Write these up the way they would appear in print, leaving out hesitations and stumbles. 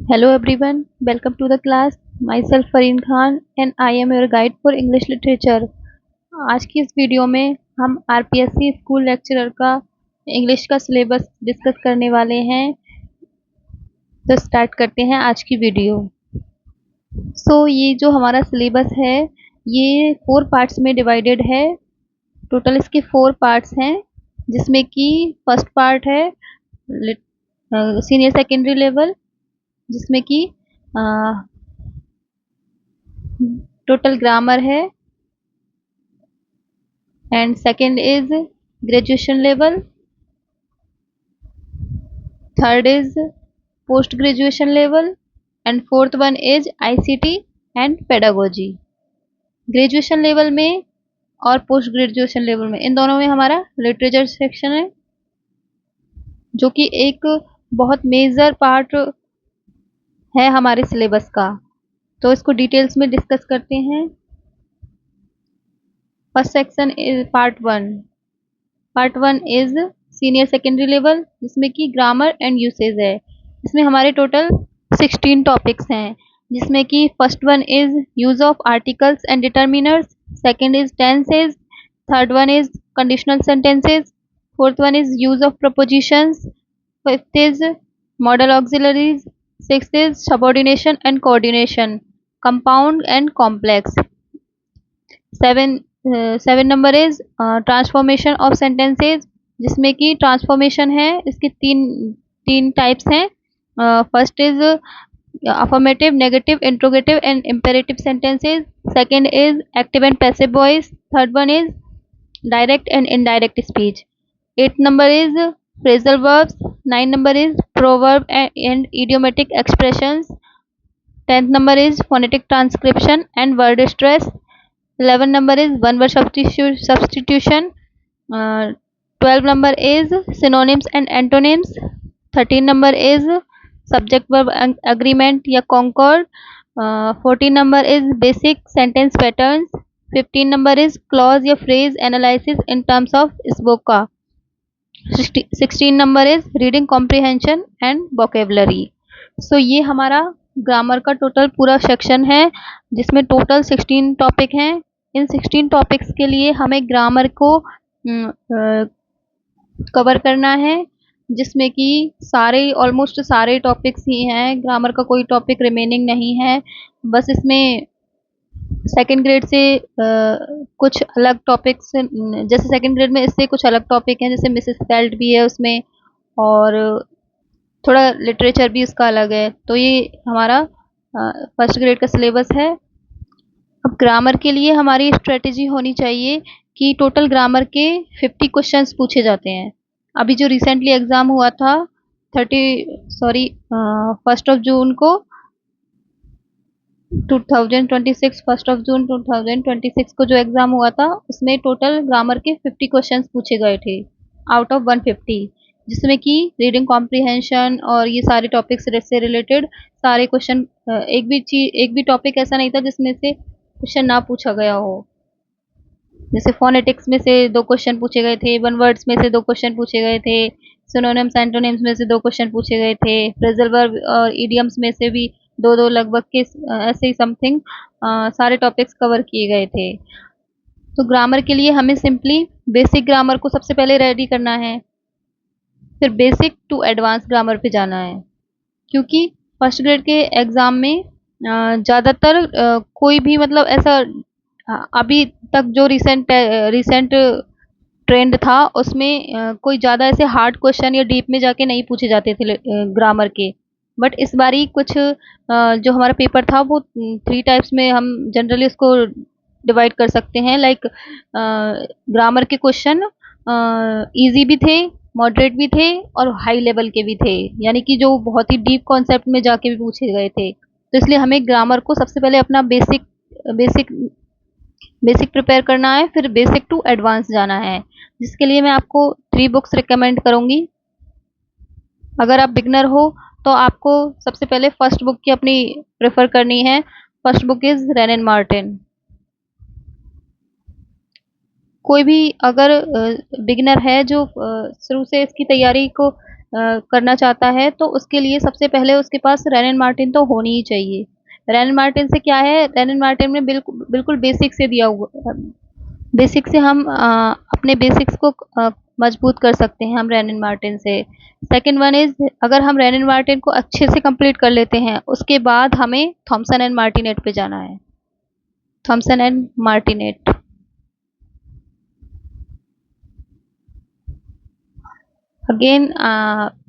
Hello everyone, welcome to the class. Myself Fareen Khan and I am your guide for English literature. आज की इस video में हम RPSC school lecturer का English का syllabus discuss करने वाले हैं। तो स्टार्ट करते हैं आज की वीडियो। ये जो हमारा सिलेबस है ये 4 पार्ट्स में डिवाइडेड है। टोटल इसके 4 पार्ट्स हैं, जिसमें कि फर्स्ट पार्ट है सीनियर सेकेंडरी लेवल, जिसमें कि टोटल ग्रामर है, and second is graduation level, third is post graduation level, and fourth one is ICT and pedagogy. Graduation level में और पोस्ट ग्रेजुएशन लेवल में, इन दोनों में हमारा लिटरेचर सेक्शन है, जो कि एक बहुत मेजर पार्ट है हमारे सिलेबस का। तो इसको डिटेल्स में डिस्कस करते हैं। First section is part one is senior secondary level, जिसमें कि ग्रामर एंड यूसेज है। इसमें हमारे टोटल 16 टॉपिक्स हैं, जिसमें कि first one is use of articles and determiners, second is tenses, third one is conditional sentences, fourth one is use of propositions, fifth is model auxiliaries, sixth is subordination and coordination, compound and complex, seven number is transformation of sentences, जिसमें कि transformation है इसके तीन types हैं। First is affirmative, negative, interrogative and imperative sentences, second is active and passive voice, third one is direct and indirect speech, eighth number is phrasal verbs, nine number is proverb and idiomatic expressions, 10th number is phonetic transcription and word stress, 11 number is one word substitution, 12 number is synonyms and antonyms, 13 number is subject verb agreement या concord, 14 number is basic sentence patterns, 15 number is clause या phrase analysis in terms of SPOCA, 16 number is reading comprehension and vocabulary. So ये हमारा grammar का total पूरा section है, जिसमें total 16 topic हैं। इन 16 topics के लिए हमें ग्रामर को कवर करना है, जिसमें कि ऑलमोस्ट सारे टॉपिक्स ही हैं। ग्रामर का कोई टॉपिक रिमेनिंग नहीं है। बस इसमें सेकंड ग्रेड से कुछ अलग टॉपिक्स, जैसे सेकंड ग्रेड में इससे कुछ अलग टॉपिक हैं, जैसे मिसेस फेल्ट भी है उसमें, और थोड़ा लिटरेचर भी इसका अलग है। तो ये हमारा फर्स्ट ग्रेड का सिलेबस है। अब ग्रामर के लिए हमारी स्ट्रेटेजी होनी चाहिए कि टोटल ग्रामर के 50 क्वेश्चंस पूछे जाते हैं। अभी जो रिसेंटली एग्ज़ाम हुआ था फर्स्ट ऑफ जून 2026 को जो एग्ज़ाम हुआ था, उसमें टोटल ग्रामर के 50 क्वेश्चंस पूछे गए थे आउट ऑफ 150, जिसमें कि रीडिंग कॉम्प्रिहेंशन और ये सारे टॉपिक्स से रिलेटेड सारे क्वेश्चन, एक भी टॉपिक ऐसा नहीं था जिसमें से क्वेश्चन ना पूछा गया हो। जैसे फोनेटिक्स में से 2 क्वेश्चन पूछे गए थे, वन वर्ड्स में से 2 क्वेश्चन पूछे गए थे, सिनोनिम्स एंटोनिम्स में से 2 क्वेश्चन पूछे गए थे, फ्रेजल वर्ब और इडियम्स में से भी 2-2 लगभग के ऐसे ही समथिंग सारे टॉपिक्स कवर किए गए थे। तो ग्रामर के लिए हमें सिंपली बेसिक ग्रामर को सबसे पहले रेडी करना है, फिर बेसिक टू एडवांस ग्रामर पे जाना है, क्योंकि फर्स्ट ग्रेड के एग्ज़ाम में ज़्यादातर कोई भी मतलब ऐसा अभी तक जो रिसेंट ट्रेंड था, उसमें कोई ज़्यादा ऐसे हार्ड क्वेश्चन या डीप में जाके नहीं पूछे जाते थे ग्रामर के। बट इस बारी कुछ जो हमारा पेपर था वो 3 टाइप्स में हम जनरली उसको डिवाइड कर सकते हैं। लाइक ग्रामर के क्वेश्चन इजी भी थे, मॉडरेट भी थे और हाई लेवल के भी थे, यानी कि जो बहुत ही डीप कॉन्सेप्ट में जाके भी पूछे गए थे। तो इसलिए हमें ग्रामर को सबसे पहले अपना बेसिक प्रिपेयर करना है, फिर बेसिक टू एडवांस जाना है, जिसके लिए मैं आपको 3 बुक्स रिकमेंड करूंगी। अगर आप बिगनर हो तो आपको सबसे पहले फर्स्ट बुक की अपनी प्रेफर करनी है। First book is rain and Martin. कोई भी अगर बिगनर है जो शुरू से इसकी तैयारी को करना चाहता है तो उसके लिए सबसे पहले उसके पास रैन एंड मार्टिन तो होनी ही चाहिए। रैन एंड मार्टिन से क्या है, रैन एंड मार्टिन में बिल्कुल बिल्कुल बेसिक से दिया हुआ, बेसिक से हम अपने बेसिक्स को मजबूत कर सकते हैं हम रैन एंड मार्टिन से। सेकंड वन इज, अगर हम रैन एंड मार्टिन को अच्छे से कंप्लीट कर लेते हैं उसके बाद हमें थॉमसन एंड मार्टिनेट पे जाना है। थॉमसन एंड मार्टिनेट, अगेन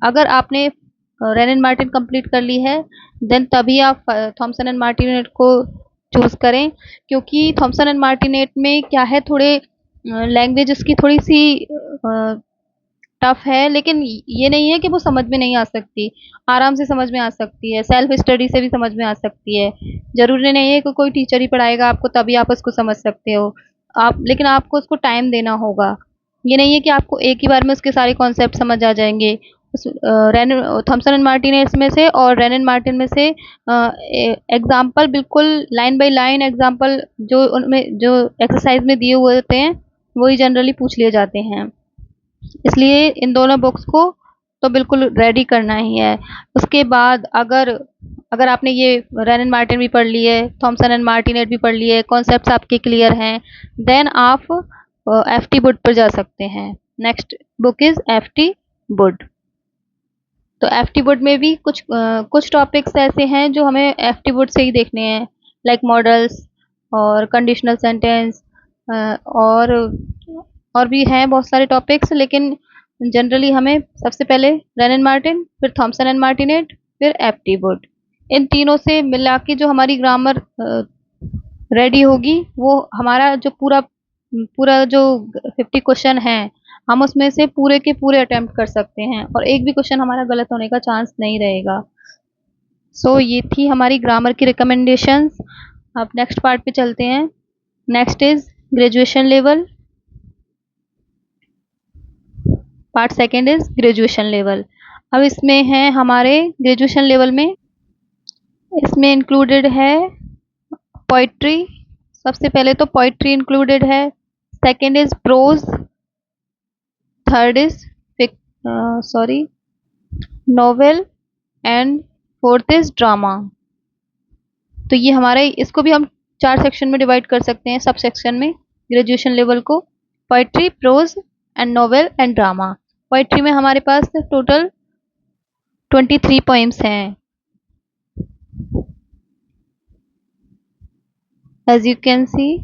अगर आपने रैन एंड मार्टिन कंप्लीट कर ली है देन तभी आप थॉमसन एंड मार्टिनेट को चूज करें, क्योंकि थॉमसन एंड मार्टिनेट में क्या है, थोड़े लैंग्वेज उसकी थोड़ी सी टफ है, लेकिन ये नहीं है कि वो समझ में नहीं आ सकती, आराम से समझ में आ सकती है, सेल्फ स्टडी से भी समझ में आ सकती है। जरूरी नहीं है कि कोई टीचर ही पढ़ाएगा आपको तभी आप उसको समझ सकते हो, आप लेकिन आपको उसको टाइम देना होगा। ये नहीं है कि आपको एक ही बार में उसके सारे कॉन्सेप्ट समझ आ जाएंगे। रैन थॉमसन एंड मार्टिन में से और रैन एंड मार्टिन में से एग्जाम्पल बिल्कुल लाइन बाय लाइन एग्जाम्पल जो उनमें जो एक्सरसाइज में दिए हुए होते हैं वही जनरली पूछ लिए जाते हैं, इसलिए इन दोनों बुक्स को तो बिल्कुल रेडी करना ही है। उसके बाद अगर अगर आपने ये रैन एंड मार्टिन भी पढ़ ली है, थॉमसन एंड मार्टिनेट भी पढ़ लिए, कॉन्सेप्ट्स आपके क्लियर हैं, देन आप एफ टी बुड पर जा सकते हैं। Next book is F T Wood. तो एफ टी बुड में भी कुछ टॉपिक्स ऐसे हैं जो हमें एफ टी बुड से ही देखने हैं, लाइक मॉडल्स और कंडीशनल सेंटेंस, और और भी हैं बहुत सारे टॉपिक्स, लेकिन जनरली हमें सबसे पहले रैन एंड मार्टिन, फिर थॉमसन एंड मार्टिनेट, फिर एप्टी बोर्ड, इन तीनों से मिला के जो हमारी ग्रामर रेडी होगी वो हमारा जो पूरा पूरा जो 50 क्वेश्चन है हम उसमें से पूरे के पूरे अटेम्प्ट कर सकते हैं और एक भी क्वेश्चन हमारा गलत होने का चांस नहीं रहेगा। सो ये थी हमारी ग्रामर की रिकमेंडेशंस। अब नेक्स्ट पार्ट पे चलते हैं। Next is graduation level. Part second is graduation level. अब इसमें है हमारे ग्रेजुएशन लेवल में, इसमें इंक्लूडेड है पोइट्री। सबसे पहले तो पोइट्री इंक्लूडेड है, second is prose, third is novel, and fourth is drama. तो ये हमारे, इसको भी हम 4 सेक्शन में डिवाइड कर सकते हैं, सब सेक्शन में ग्रेजुएशन लेवल को, poetry, prose and novel and drama. Poetry में हमारे पास टोटल 23 पोइम्स हैं, एज यू कैन सी।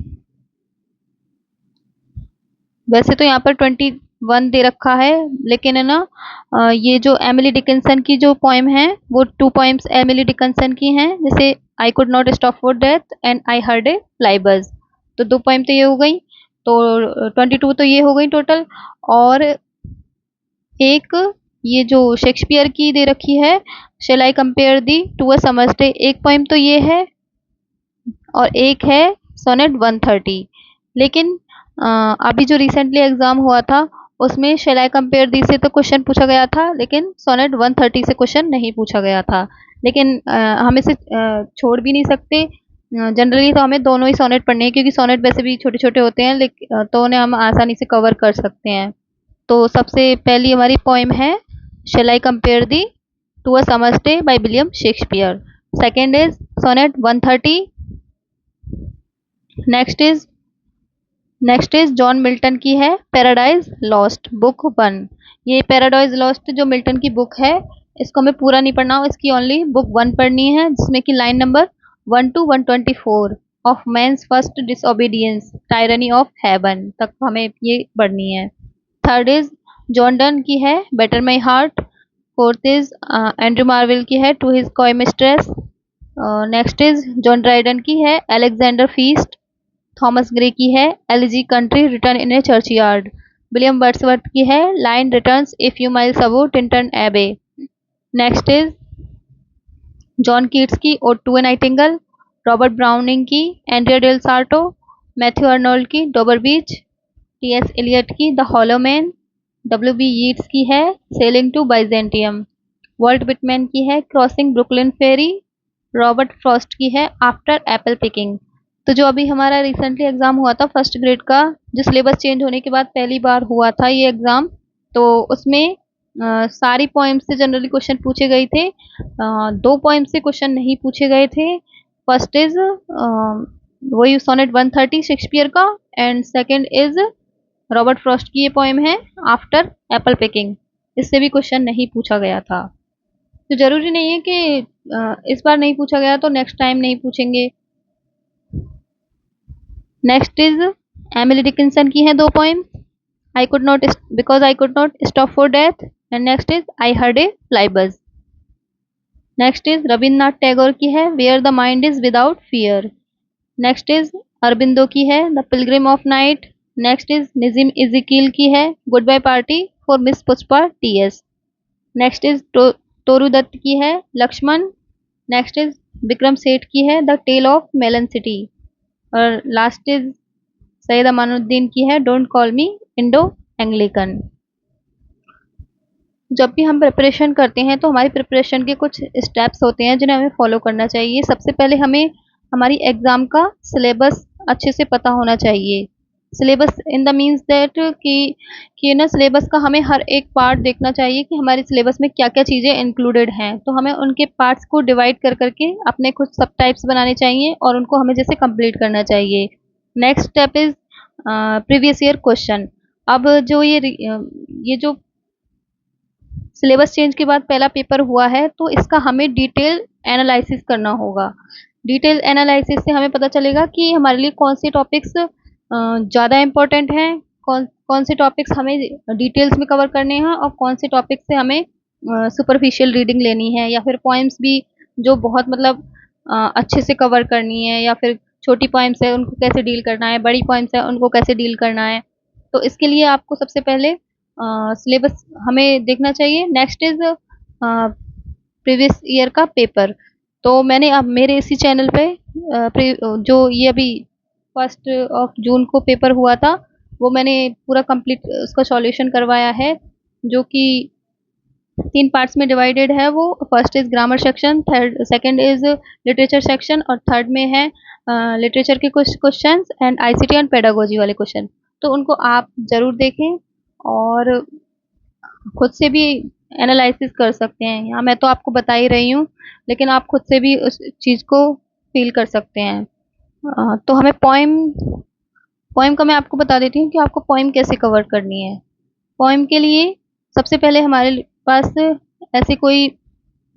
वैसे तो यहाँ पर 21 दे रखा है, लेकिन है ना ये जो एमिली डिकिंसन की जो पोएम है वो 2 पोएम्स एमिली डिकिंसन की हैं, जैसे I could not stop for death and I heard a fly बज। तो 2 पोएम तो ये हो गई, तो 22 तो ये हो गई टोटल। और एक ये जो शेक्सपियर की दे रखी है, shall I compare thee to a summer's day, एक पोएम तो ये है और एक है सोनेट 130। लेकिन अभी जो रिसेंटली एग्जाम हुआ था उसमें शेल आई कंपेयर दी से तो क्वेश्चन पूछा गया था, लेकिन सोनेट 130 से क्वेश्चन नहीं पूछा गया था। लेकिन हम इसे छोड़ भी नहीं सकते, जनरली तो हमें दोनों ही सोनेट पढ़ने हैं, क्योंकि सोनेट वैसे भी छोटे छोटे होते हैं, लेकिन तो उन्हें हम आसानी से कवर कर सकते हैं। तो सबसे पहली हमारी पोएम है shall I compare thee to a summer's day by William Shakespeare. Second is sonnet 130। Next is John Milton की है पैराडाइज लॉस्ट, बुक 1। ये पैराडाइज लॉस्ट जो मिल्टन की बुक है, इसको हमें पूरा नहीं पढ़ना, इसकी ओनली बुक 1 पढ़नी है, जिसमें कि line number 1 to 124 of man's first disobedience tyranny of heaven तक हमें ये पढ़नी है। थर्ड इज जॉन डन की है batter my heart. Fourth is Andrew Marvell की है to his coy mistress. Next is John Dryden की है अलेक्जेंडर फीस्ट। थॉमस ग्रे की है elegy country written in a churchyard. William Wordsworth की है line written a few miles above Tintern Abbey. Next is John Keats की ode to a nightingale. Robert Browning की Andrea del Sarto. Matthew Arnold की Dover beach. T S. Eliot की the hollow man. W.B. Yeats की है sailing to Byzantium. Walt Whitman की है crossing Brooklyn ferry. Robert Frost की है आफ्टर एप्पल पिकिंग। तो जो अभी हमारा रिसेंटली एग्जाम हुआ था फर्स्ट ग्रेड का, जो सिलेबस चेंज होने के बाद पहली बार हुआ था ये एग्जाम, तो उसमें सारी पोएम से जनरली क्वेश्चन पूछे गए थे। 2 पोएम से क्वेश्चन नहीं पूछे गए थे। फर्स्ट इज वही सोनेट 130 शेक्सपियर का, and second is Robert Frost की ये पोएम है आफ्टर एप्पल पिकिंग। इससे भी क्वेश्चन नहीं पूछा गया था। तो जरूरी नहीं है कि इस बार नहीं पूछा गया तो नेक्स्ट टाइम नहीं पूछेंगे। नेक्स्ट इज एमिली डिकिंसन की है 2 poem, I could not because I could not stop for death, and next is I heard a fly buzz. Next is Rabindranath Tagore की है Where the mind is without fear. Next is Aurobindo की है The Pilgrim of Night. Next is निजिम इजिकील की है Goodbye Party for Miss Pushpa T.S. Next is तोरू दत्त की है Lakshman. Next is Vikram Seth की है The Tale of Melon City. और लास्ट इज सैयद अमानुद्दीन की है don't call me Indo Anglican. जब भी हम प्रिपरेशन करते हैं तो हमारी प्रिपरेशन के कुछ स्टेप्स होते हैं जिन्हें हमें फॉलो करना चाहिए। सबसे पहले हमें हमारी एग्जाम का सिलेबस अच्छे से पता होना चाहिए। Syllabus in the means that कि ना सिलेबस का हमें हर एक पार्ट देखना चाहिए कि हमारे सिलेबस में क्या क्या चीज़ें इंक्लूडेड हैं। तो हमें उनके पार्ट्स को डिवाइड कर करके अपने कुछ सब टाइप्स बनाने चाहिए और उनको हमें जैसे कंप्लीट करना चाहिए। Next step is previous year question. अब जो ये जो सिलेबस चेंज के बाद पहला पेपर हुआ है तो इसका हमें डिटेल एनालिसिस करना होगा। डिटेल एनालिसिस से हमें पता चलेगा कि हमारे लिए कौन से टॉपिक्स ज़्यादा इम्पोर्टेंट हैं, कौन कौन से टॉपिक्स हमें डिटेल्स में कवर करने हैं और कौन से टॉपिक्स से हमें सुपरफिशियल रीडिंग लेनी है, या फिर पॉइंट्स भी जो बहुत मतलब अच्छे से कवर करनी है, या फिर छोटी पॉइंट्स है उनको कैसे डील करना है, बड़ी पॉइंट्स है उनको कैसे डील करना है। तो इसके लिए आपको सबसे पहले सिलेबस हमें देखना चाहिए। नेक्स्ट इज प्रीवियस ईयर का पेपर। तो मैंने अब मेरे इसी चैनल पे जो ये अभी 1 जून को पेपर हुआ था वो मैंने पूरा कंप्लीट उसका सॉल्यूशन करवाया है, जो कि 3 पार्ट्स में डिवाइडेड है। वो first is grammar section, second is literature section और थर्ड में है लिटरेचर के कुछ questions and ICT and pedagogy वाले क्वेश्चन। तो उनको आप ज़रूर देखें और खुद से भी एनालिसिस कर सकते हैं। यहाँ मैं तो आपको बता ही रही हूँ, लेकिन आप खुद से भी उस चीज़ को फील कर सकते हैं। तो हमें पोएम का मैं आपको बता देती हूँ कि आपको पोएम कैसे कवर करनी है। पोएम के लिए सबसे पहले हमारे पास ऐसी कोई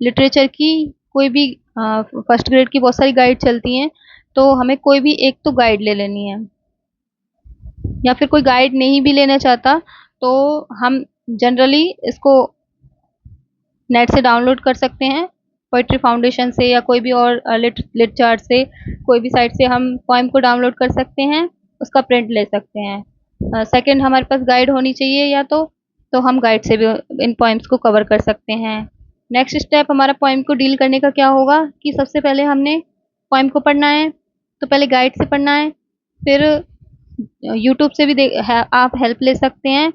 लिटरेचर की कोई भी फर्स्ट ग्रेड की बहुत सारी गाइड चलती हैं, तो हमें कोई भी एक तो गाइड ले लेनी है। या फिर कोई गाइड नहीं भी लेना चाहता तो हम जनरली इसको नेट से डाउनलोड कर सकते हैं, पोइट्री फाउंडेशन से या कोई भी और लिट चार्ट से, कोई भी साइट से हम पोएम को डाउनलोड कर सकते हैं, उसका प्रिंट ले सकते हैं। सेकंड हमारे पास गाइड होनी चाहिए या तो हम गाइड से भी इन पोएम्स को कवर कर सकते हैं। नेक्स्ट स्टेप हमारा पोएम को डील करने का क्या होगा कि सबसे पहले हमने पोएम को पढ़ना है, तो पहले गाइड से पढ़ना है, फिर यूट्यूब से भी आप हेल्प ले सकते हैं।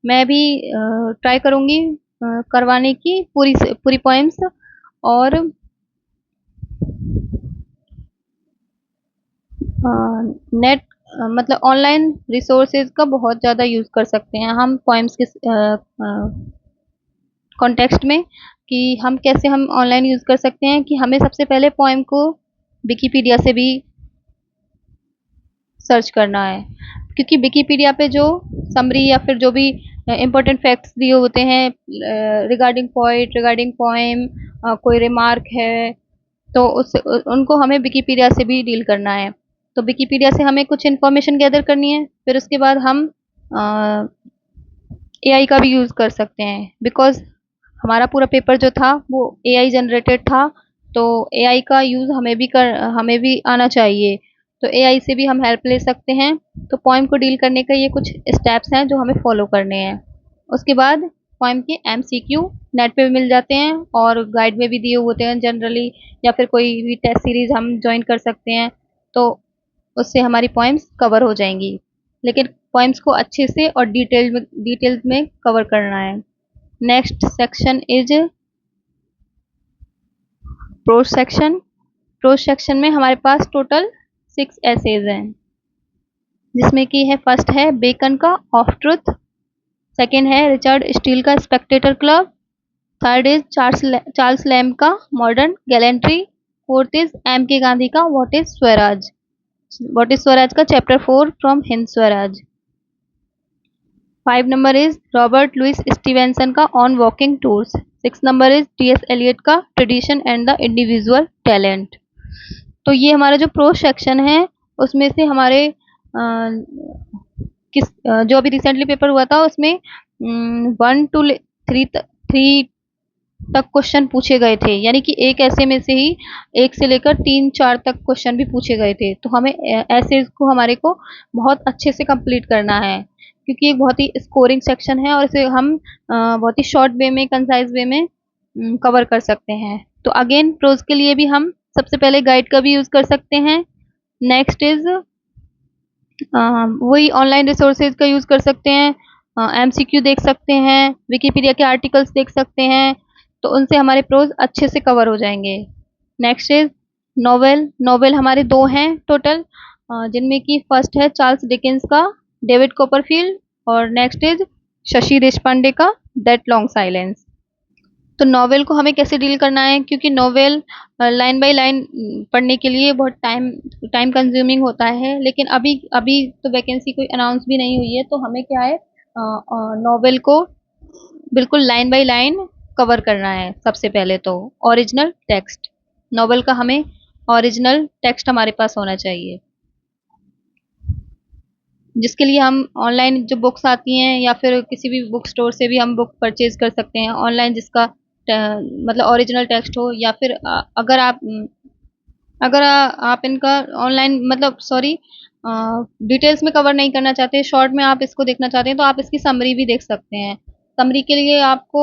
मैं भी ट्राई करूँगी करवाने की पूरी पोएम्स, और नेट मतलब ऑनलाइन रिसोर्सेज का बहुत ज़्यादा यूज़ कर सकते हैं हम पोएम्स के कॉन्टेक्स्ट में, कि हम कैसे हम ऑनलाइन यूज़ कर सकते हैं कि हमें सबसे पहले पोएम को विकिपीडिया से भी सर्च करना है, क्योंकि विकिपीडिया पे जो समरी या फिर जो भी इम्पोर्टेंट फैक्ट्स दिए होते हैं रिगार्डिंग पोइट, रिगार्डिंग पोएम, कोई रिमार्क है, तो उनको हमें विकिपीडिया से भी डील करना है। तो विकिपीडिया से हमें कुछ इन्फॉर्मेशन गैदर करनी है, फिर उसके बाद हम एआई का भी यूज़ कर सकते हैं, बिकॉज हमारा पूरा पेपर जो था वो एआई जनरेटेड था, तो एआई का यूज़ हमें भी आना चाहिए। तो एआई से भी हम हेल्प ले सकते हैं। तो पोएम को डील करने का ये कुछ स्टेप्स हैं जो हमें फॉलो करने हैं। उसके बाद पोएम के एमसीक्यू नेट पे भी मिल जाते हैं और गाइड में भी दिए होते हैं जनरली, या फिर कोई भी टेस्ट सीरीज हम ज्वाइन कर सकते हैं, तो उससे हमारी पोएम्स कवर हो जाएंगी। लेकिन पोएम्स को अच्छे से और डिटेल्स में कवर करना है। Next section is pros section. Pros section में हमारे पास टोटल 6 एसेज हैं, जिसमें कि है फर्स्ट है बेकन का ऑफ ट्रुथ, सेकंड है रिचर्ड स्टील का spectator club. Third is Charles Lamb का modern gallantry. Fourth is M K Gandhi का व्हाट इज स्वराज का chapter 4 from Hind Swaraj. 5 number is Robert Louis Stevenson का on walking tours. 6 number is T S. Eliot का tradition and the individual talent. तो ये हमारा जो pro section है उसमें से हमारे जो अभी रिसेंटली पेपर हुआ था उसमें 1 to 3 तक क्वेश्चन पूछे गए थे, यानी कि एक ऐसे में से ही 1 से लेकर 3-4 तक क्वेश्चन भी पूछे गए थे। तो हमें ऐसे को हमारे को बहुत अच्छे से कंप्लीट करना है, क्योंकि एक बहुत ही स्कोरिंग सेक्शन है और इसे हम बहुत ही शॉर्ट वे में, कंसाइज वे में कवर कर सकते हैं। तो अगेन प्रोज के लिए भी हम सबसे पहले गाइड का भी यूज कर सकते हैं। नेक्स्ट इज वही ऑनलाइन रिसोर्सेज का यूज कर सकते हैं, एमसीक्यू देख सकते हैं, विकिपीडिया के आर्टिकल्स देख सकते हैं, तो उनसे हमारे प्रोज अच्छे से कवर हो जाएंगे। Next is novel. नॉवेल हमारे 2 हैं टोटल, जिनमें कि फर्स्ट है चार्ल्स डिकेंस का डेविड कॉपरफील्ड और नेक्स्ट इज शशि देशपांडे का दैट लॉन्ग साइलेंस। तो नॉवेल को हमें कैसे डील करना है, क्योंकि नॉवेल लाइन बाय लाइन पढ़ने के लिए बहुत टाइम टाइम कंज्यूमिंग होता है, लेकिन अभी अभी तो वैकेंसी कोई अनाउंस भी नहीं हुई है, तो हमें क्या है नॉवेल को बिल्कुल लाइन बाय लाइन कवर करना है। सबसे पहले तो ओरिजिनल टेक्स्ट, नॉवेल का हमें ओरिजिनल टेक्स्ट हमारे पास होना चाहिए, जिसके लिए हम ऑनलाइन जो बुक्स आती हैं या फिर किसी भी बुक स्टोर से भी हम बुक परचेज कर सकते हैं ऑनलाइन, जिसका मतलब ओरिजिनल टेक्स्ट हो, या फिर आप इनका ऑनलाइन मतलब सॉरी डिटेल्स में कवर नहीं करना चाहते, शॉर्ट में आप इसको देखना चाहते हैं, तो आप इसकी समरी भी देख सकते हैं। समरी के लिए आपको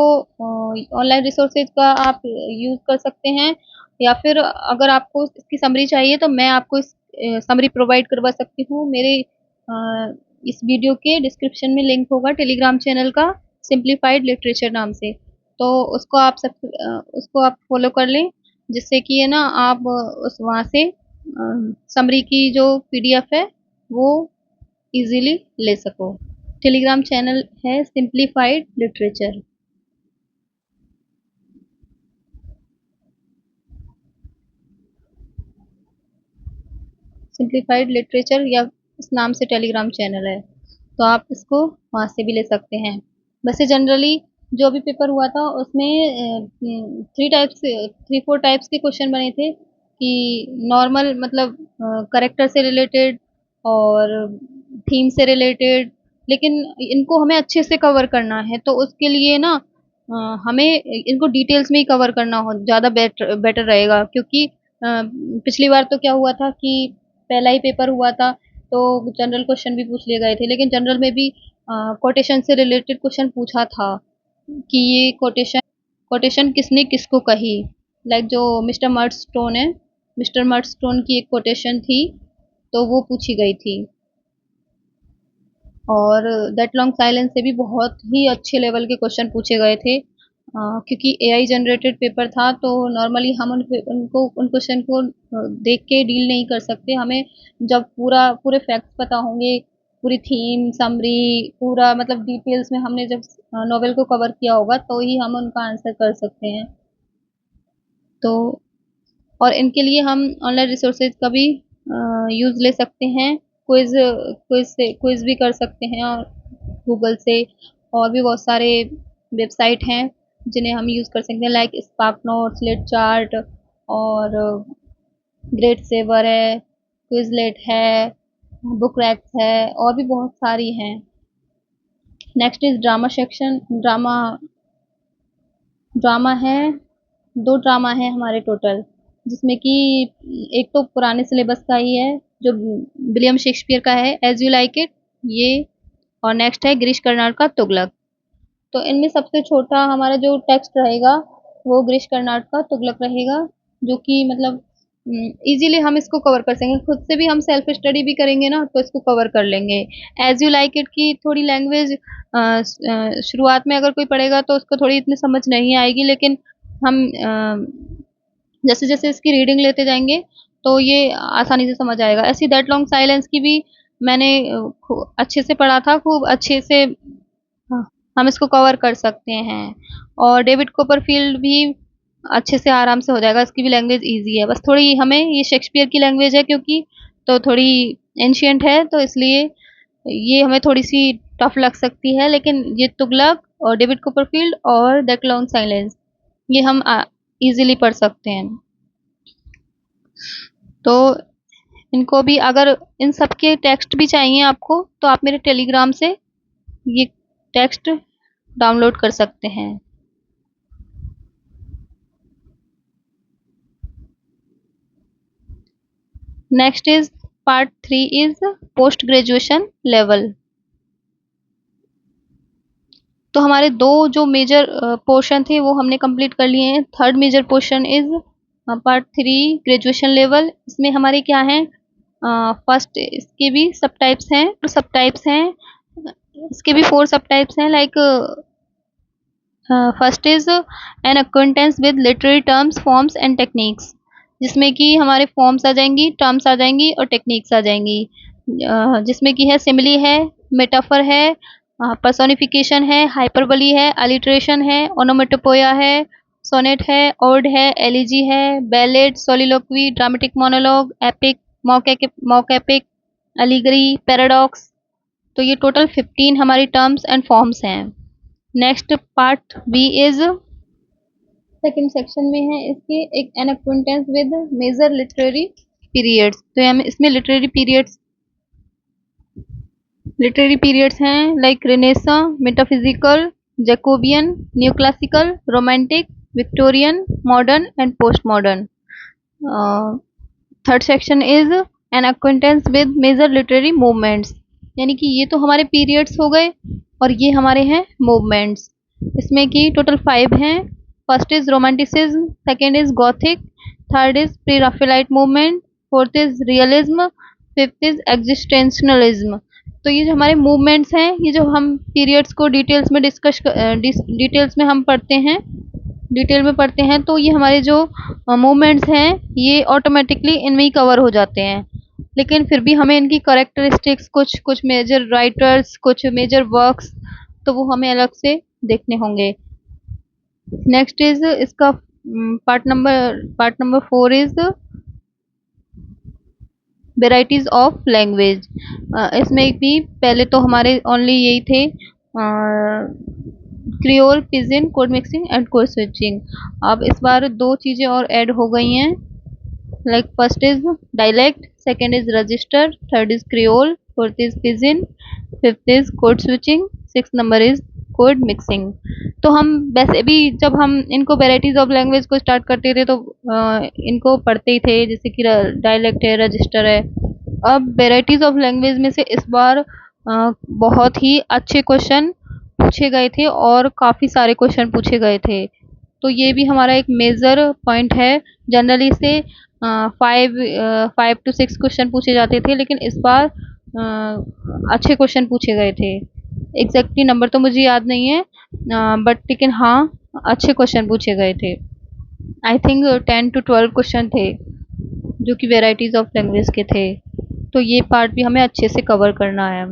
ऑनलाइन रिसोर्सेज का आप यूज कर सकते हैं, या फिर अगर आपको इसकी समरी चाहिए तो मैं आपको इस समरी प्रोवाइड करवा सकती हूँ। मेरे इस वीडियो के डिस्क्रिप्शन में लिंक होगा टेलीग्राम चैनल का, सिंप्लीफाइड लिटरेचर नाम से, तो उसको आप फॉलो कर लें, जिससे कि है ना आप उस वहाँ से समरी की जो पीडीएफ है वो इजीली ले सको। टेलीग्राम चैनल है सिंप्लीफाइड लिटरेचर। सिंप्लीफाइड लिटरेचर या इस नाम से टेलीग्राम चैनल है, तो आप इसको वहाँ से भी ले सकते हैं। वैसे जनरली जो भी पेपर हुआ था उसमें 3-4 टाइप्स के क्वेश्चन बने थे, कि नॉर्मल मतलब करेक्टर से रिलेटेड और थीम से रिलेटेड, लेकिन इनको हमें अच्छे से कवर करना है, तो उसके लिए ना हमें इनको डिटेल्स में ही कवर करना हो ज़्यादा बेटर बेटर रहेगा, क्योंकि पिछली बार तो क्या हुआ था कि पहला ही पेपर हुआ था तो जनरल क्वेश्चन भी पूछ लिए गए थे, लेकिन जनरल में भी कोटेशन से रिलेटेड क्वेश्चन पूछा था कि ये कोटेशन किसने किसको कही, लाइक जो मिस्टर मर्ड स्टोन है, मिस्टर मर्ड स्टोन की एक कोटेशन थी, तो वो पूछी गई थी। और दैट लॉन्ग साइलेंस से भी बहुत ही अच्छे लेवल के क्वेश्चन पूछे गए थे, क्योंकि एआई जनरेटेड पेपर था, तो नॉर्मली हम उन क्वेश्चन को देख के डील नहीं कर सकते। हमें जब पूरे फैक्ट्स पता होंगे, पूरी थीम समरी पूरा मतलब डिटेल्स में हमने जब नॉवेल को कवर किया होगा, तो ही हम उनका आंसर कर सकते हैं। तो और इनके लिए हम ऑनलाइन रिसोर्सेज का भी यूज़ ले सकते हैं, क्विज भी कर सकते हैं, और गूगल से और भी बहुत सारे वेबसाइट हैं जिन्हें हम यूज़ कर सकते हैं, like SparkNotes, LitCharts और ग्रेट सेवर है, क्विजलेट है, बुक रैक्स है, और भी बहुत सारी हैं। Next is drama section. Drama drama है, 2 ड्रामा है हमारे टोटल, जिसमें कि एक तो पुराने सिलेबस का ही है जो विलियम शेक्सपियर का है, एज यू लाइक इट ये, और नेक्स्ट है गिरीश कर्नाड का तुगलक। तो इनमें सबसे छोटा हमारा जो टेक्स्ट रहेगा वो गिरीश कर्नाड का तुगलक रहेगा, जो कि मतलब इजीली हम इसको कवर कर सकेंगे, खुद से भी हम सेल्फ स्टडी भी करेंगे ना तो इसको कवर कर लेंगे। एज यू लाइक इट की थोड़ी लैंग्वेज शुरुआत में अगर कोई पढ़ेगा तो उसको थोड़ी इतनी समझ नहीं आएगी, लेकिन हम जैसे जैसे इसकी रीडिंग लेते जाएंगे तो ये आसानी से समझ आएगा। ऐसी दैट लॉन्ग साइलेंस की भी मैंने अच्छे से पढ़ा था, खूब अच्छे से। हाँ, हम इसको कवर कर सकते हैं। और डेविड कॉपरफील्ड भी अच्छे से आराम से हो जाएगा, इसकी भी लैंग्वेज इजी है। बस थोड़ी हमें ये शेक्सपियर की लैंग्वेज है क्योंकि तो थोड़ी एंशियंट है, तो इसलिए ये हमें थोड़ी सी टफ लग सकती है। लेकिन ये तुगलक और डेविड कॉपरफील्ड और द क्लाउन साइलेंस ये हम इजीली पढ़ सकते हैं। तो इनको भी, अगर इन सब के टेक्स्ट भी चाहिए आपको, तो आप मेरे टेलीग्राम से ये टेक्स्ट डाउनलोड कर सकते हैं। Next is part 3 is post graduation level. तो हमारे दो जो मेजर पोर्शन थे वो हमने कंप्लीट कर लिए हैं। Third major portion is part 3 graduation level. इसमें हमारे क्या है, फर्स्ट इसके भी सब टाइप्स हैं, तो सब टाइप्स हैं इसके भी 4 सब टाइप्स हैं। Like first is an acquaintance with literary terms, forms and techniques, जिसमें कि हमारे फॉर्म्स आ जाएंगी, टर्म्स आ जाएंगी और टेक्निक्स आ जाएंगी। जिसमें कि है सिमिली है, मेटाफर है, पर्सोनिफिकेशन है, हाइपरबली है, अलिट्रेशन है, ओनोमेटोपोया है, सोनेट है, ओड है, एलिजी है, ballad, soliloquy, dramatic monologue, epic, mock epic, allegory, paradox. तो ये टोटल 15 हमारी टर्म्स एंड फॉर्म्स हैं। Next part B is second section में है इसके एक an acquaintance with major literary periods. तो हम इसमें लिटरेरी पीरियड्स हैं like Renaissance, metaphysical, Jacobean, new classical, romantic, Victorian, modern and post modern. Third section is an acquaintance with major literary movements, यानी कि ये तो हमारे पीरियड्स हो गए और ये हमारे हैं मूवमेंट्स। इसमें कि टोटल 5 हैं। First is romanticism, second is gothic, third is pre Raphaelite movement, fourth is realism, fifth is existentialism. तो ये जो हमारे मूवमेंट्स हैं, ये जो हम पीरियड्स को डिटेल्स में हम पढ़ते हैं, डिटेल में पढ़ते हैं, तो ये हमारे जो मूवमेंट्स हैं ये ऑटोमेटिकली इनमें ही कवर हो जाते हैं। लेकिन फिर भी हमें इनकी करेक्टरिस्टिक्स, कुछ कुछ मेजर राइटर्स, कुछ मेजर वर्क्स, तो वो हमें अलग से देखने होंगे। नेक्स्ट इज इसका part number 4 is varieties of language. इसमें भी पहले तो हमारे ओनली यही थे, creole, pidgin, code mixing and code switching. अब इस बार 2 चीज़ें और ऐड हो गई हैं। Like first is dialect, second is register, third is creole, fourth is pidgin, fifth is code switching, six number is code mixing. तो हम वैसे भी जब हम इनको वेराइटीज ऑफ लैंग्वेज को स्टार्ट करते थे तो इनको पढ़ते ही थे, जैसे कि डायलेक्ट है, रजिस्टर है। अब वेराइटीज ऑफ लैंग्वेज में से इस बार बहुत ही अच्छे क्वेश्चन पूछे गए थे और काफ़ी सारे क्वेश्चन पूछे गए थे। तो ये भी हमारा एक मेजर पॉइंट है। जनरली से 5 to 6 क्वेश्चन पूछे जाते थे, लेकिन इस बार अच्छे क्वेश्चन पूछे गए थे। एग्जैक्टली नंबर तो मुझे याद नहीं है, बट लेकिन हाँ, अच्छे क्वेश्चन पूछे गए थे। आई थिंक 10 to 12 क्वेश्चन थे जो कि वेराइटीज़ ऑफ लैंग्वेज के थे। तो ये पार्ट भी हमें अच्छे से कवर करना है।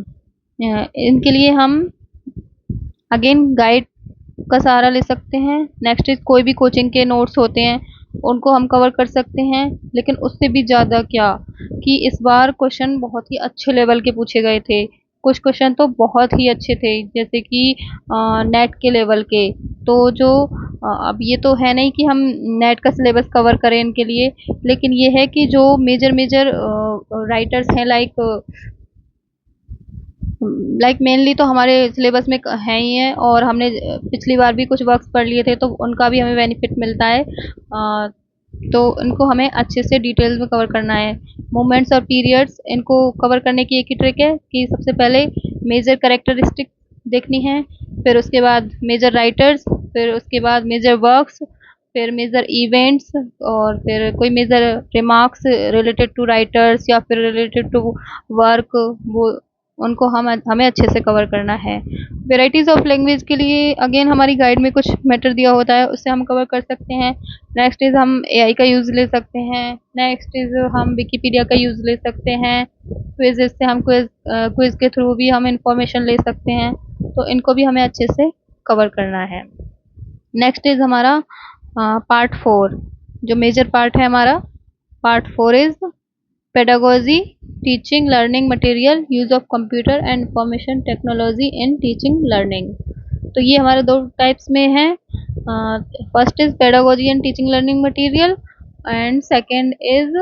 इनके लिए हम अगेन गाइड का सहारा ले सकते हैं। नेक्स्ट इज कोई भी कोचिंग के नोट्स होते हैं उनको हम कवर कर सकते हैं। लेकिन उससे भी ज़्यादा क्या कि इस बार क्वेश्चन बहुत ही अच्छे लेवल के पूछे गए थे। कुछ क्वेश्चन तो बहुत ही अच्छे थे, जैसे कि नेट के लेवल के। तो जो अब ये तो है नहीं कि हम नेट का सिलेबस कवर करें इनके लिए, लेकिन ये है कि जो मेजर मेजर राइटर्स हैं, लाइक मेनली तो हमारे सिलेबस में हैं ही हैं, और हमने पिछली बार भी कुछ वर्क्स पढ़ लिए थे तो उनका भी हमें बेनिफिट मिलता है। तो इनको हमें अच्छे से डिटेल्स में कवर करना है। मोमेंट्स और पीरियड्स इनको कवर करने की एक ही ट्रिक है कि सबसे पहले मेजर कैरेक्टरिस्टिक देखनी है, फिर उसके बाद मेजर राइटर्स, फिर उसके बाद मेजर वर्क्स, फिर मेजर इवेंट्स, और फिर कोई major remarks related to writers या फिर रिलेटेड टू वर्क, वो उनको हमें अच्छे से कवर करना है। वेराइटीज़ ऑफ लैंग्वेज के लिए अगेन हमारी गाइड में कुछ मैटर दिया होता है, उससे हम कवर कर सकते हैं। नेक्स्ट इज़ हम एआई का यूज़ ले सकते हैं। नेक्स्ट इज़ हम विकिपीडिया का यूज़ ले सकते हैं। क्विज़ से हम क्विज़ के थ्रू भी हम इंफॉर्मेशन ले सकते हैं। तो इनको भी हमें अच्छे से कवर करना है। नेक्स्ट इज हमारा पार्ट 4, जो मेजर पार्ट है हमारा। Part 4 is pedagogy, teaching learning material, use of computer and information technology in teaching learning. तो ये हमारे दो टाइप्स में है। First is pedagogy and teaching learning material and second is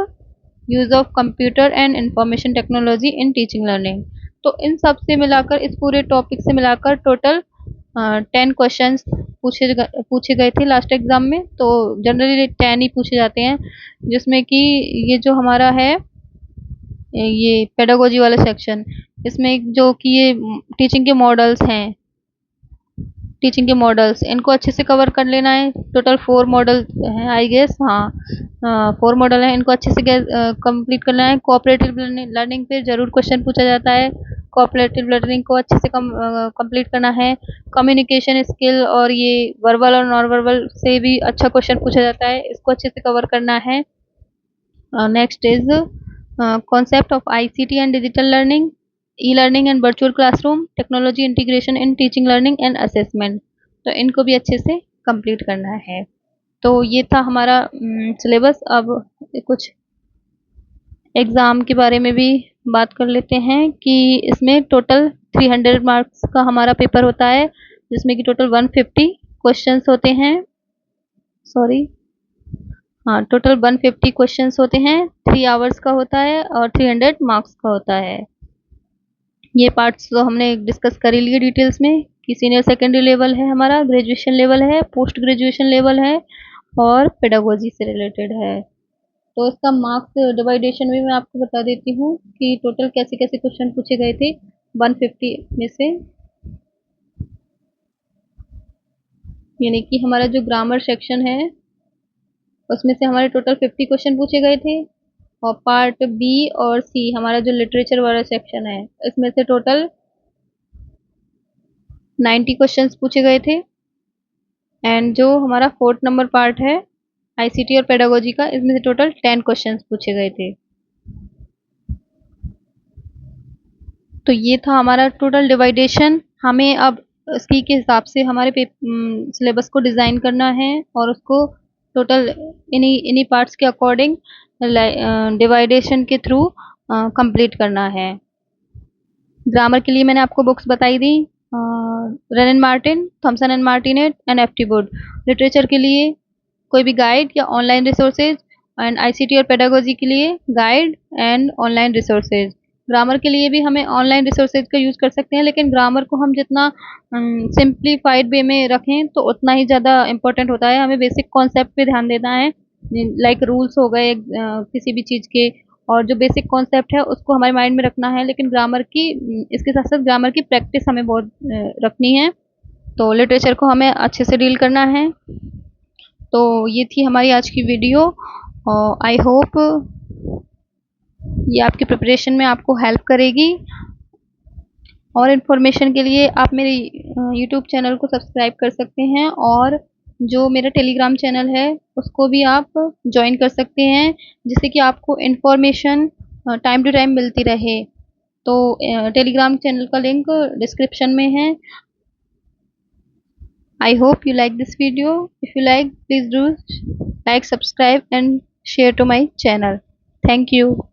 use of computer and information technology in teaching learning. तो इन सब से मिलाकर, इस पूरे टॉपिक से मिलाकर टोटल 10 क्वेश्चंस पूछे गए थे लास्ट एग्जाम में। तो जनरली 10 ही पूछे जाते हैं, जिसमें कि ये जो हमारा है ये पेडागोजी वाला सेक्शन, इसमें जो कि ये टीचिंग के मॉडल्स हैं, टीचिंग के मॉडल्स इनको अच्छे से कवर कर लेना है। टोटल 4 मॉडल हैं आई गेस, हाँ 4 मॉडल हैं, इनको अच्छे से कंप्लीट करना है। कोऑपरेटिव लर्निंग पे जरूर क्वेश्चन पूछा जाता है, कोऑपरेटिव लर्निंग को अच्छे से कंप्लीट करना है। कम्युनिकेशन स्किल और ये वर्बल और नॉन वर्बल से भी अच्छा क्वेश्चन पूछा जाता है, इसको अच्छे से कवर करना है। Next is concept of ICT and digital learning, e-learning and virtual classroom, technology integration in teaching learning and assessment. तो इनको भी अच्छे से कंप्लीट करना है। तो ये था हमारा सिलेबस। अब कुछ एग्ज़ाम के बारे में भी बात कर लेते हैं कि इसमें टोटल 300 मार्क्स का हमारा पेपर होता है, जिसमें कि टोटल 150 क्वेश्चंस होते हैं। सॉरी, हाँ टोटल 150 क्वेश्चंस होते हैं, 3 आवर्स का होता है और 300 मार्क्स का होता है। ये पार्ट्स तो हमने डिस्कस कर ही लिए डिटेल्स में कि सीनियर सेकेंडरी लेवल है हमारा, ग्रेजुएशन लेवल है, पोस्ट ग्रेजुएशन लेवल है और पेडागोजी से रिलेटेड है। तो इसका मार्क्स डिवाइडेशन भी मैं आपको बता देती हूँ कि टोटल कैसे कैसे क्वेश्चन पूछे गए थे 150 में से। यानी कि हमारा जो ग्रामर सेक्शन है उसमें से हमारे टोटल 50 क्वेश्चन पूछे गए थे, और पार्ट बी और सी हमारा जो लिटरेचर वाला सेक्शन है इसमें से टोटल 90 क्वेश्चंस पूछे गए थे। एंड जो हमारा 4th नंबर पार्ट है आईसीटी और पेडागोजी का, इसमें से टोटल 10 क्वेश्चंस पूछे गए थे। तो ये था हमारा टोटल डिवाइडेशन। हमें अब इसी के हिसाब से हमारे सिलेबस को डिज़ाइन करना है और उसको टोटल इन्हीं पार्ट्स के अकॉर्डिंग डिवाइडेशन के थ्रू कंप्लीट करना है। ग्रामर के लिए मैंने आपको बुक्स बताई दी, Wren and Martin, Thomson and Martinet and F T Wood. Literature के लिए कोई भी गाइड या ऑनलाइन रिसोर्सेज, एंड आईसीटी और पेडागोजी के लिए guide and online resources. Grammar के लिए भी हमें ऑनलाइन रिसोर्सेज का यूज़ कर सकते हैं, लेकिन ग्रामर को हम जितना सिंप्लीफाइड वे में रखें तो उतना ही ज़्यादा इम्पोर्टेंट होता है। हमें बेसिक कॉन्सेप्ट पे ध्यान देना है, लाइक रूल्स हो गए किसी भी चीज़ के, और जो बेसिक कॉन्सेप्ट है उसको हमारे माइंड में रखना है। लेकिन ग्रामर की इसके साथ साथ ग्रामर की प्रैक्टिस हमें बहुत रखनी है। तो लिटरेचर को हमें अच्छे से डील करना है। तो ये थी हमारी आज की वीडियो, और आई होप ये आपकी प्रिपरेशन में आपको हेल्प करेगी। और इन्फॉर्मेशन के लिए आप मेरे यूट्यूब चैनल को सब्सक्राइब कर सकते हैं, और जो मेरा टेलीग्राम चैनल है उसको भी आप ज्वाइन कर सकते हैं, जिससे कि आपको इन्फॉर्मेशन टाइम टू टाइम मिलती रहे। तो टेलीग्राम चैनल का लिंक डिस्क्रिप्शन में है। I hope you like this video. If you like, please do like, subscribe and share to my channel. Thank you.